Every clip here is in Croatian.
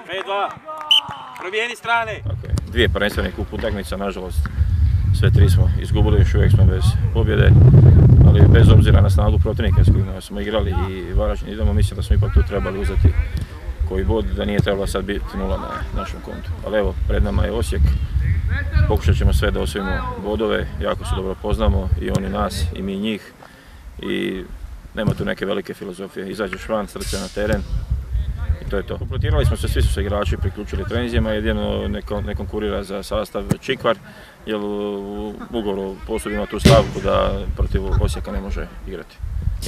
5-2. Promijeni strane. Okay. Dvije prvenstvene kup utakmica, nažalost sve tri smo izgubili, još uvijek smo bez pobjede, ali bez obzira na snagu protivnika s kojima smo igrali i Varaždin idemo, mislim da smo ipak tu trebali uzeti koji bod, da nije trebalo sad biti 0 na našem kontu. Ali evo, pred nama je Osijek, pokušat ćemo sve da osvojimo bodove, jako se dobro poznamo i oni nas i mi njih i nema tu neke velike filozofije, izađeš van, srce na teren i to je to. Kompletirali smo se, svi su se igrači priključili treninzima, jedino ne konkurira za sastav Čikvar, jer u ugovoru posud ima tu stavku da protiv Osijeka ne može igrati,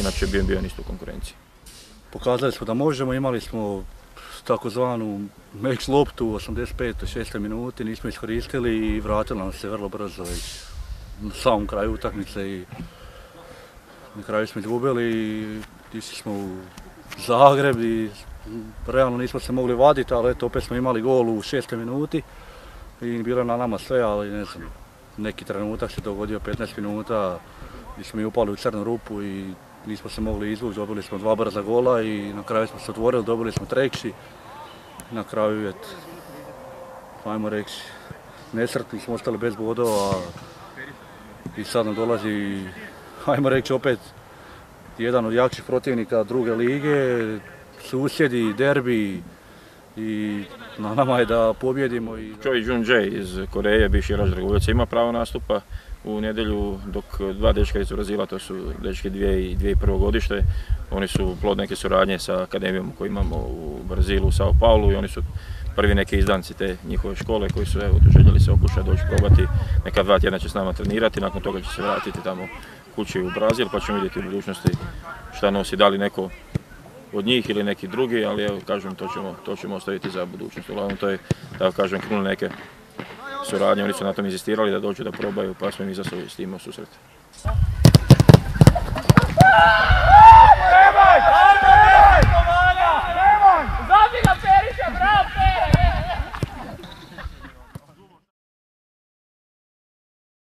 inače bi bio isto u konkurenciji. Pokazali smo da možemo, imali smo takozvanu max loptu u 85. 6. minuti, nismo iskoristili i vratili nam se vrlo brzo na samom kraju utakmice i na kraju smo izgubili i išli smo u Zagreb i realno nismo se mogli vaditi, ali eto opet smo imali gol u 6. minuti i bilo je na nama sve, ali ne znam, neki trenutak se dogodio 15 minuta gdje smo mi upali u crnu rupu i nismo se mogli izvući, dobili smo 2 brza gola i na kraju smo se otvorili, dobili smo treći. Na kraju, ajmo reći, nesretni smo ostali bez bodova i sad nam dolazi, ajmo reći, opet jedan od jačih protivnika druge lige, susjedi, derbi i na nama je da pobjedimo. Choi Jun-jae iz Koreje, bivši igrač Dragovoljaca, ima pravo nastupa u nedjelju, dok 2 dečka iz Brazila, to su dečki 2001. godište, oni su plod neke suradnje sa akademijom koju imamo u Brazilu, u Sao Paulu i oni su prvi neki izdanci te njihove škole koji su željeli se okušati, doći probati, neka 2 tjedna će s nama trenirati, nakon toga će se vratiti tamo kući u Brazil pa ćemo vidjeti u budućnosti šta nosi, da li neko od njih ili neki drugi, ali evo kažem to ćemo ostaviti za budućnost. Uglavnom to je, da kažem, krenuli neke suradnje, oni su na tom inzistirali da dođu da probaju pa smo im izašli s tim u susret.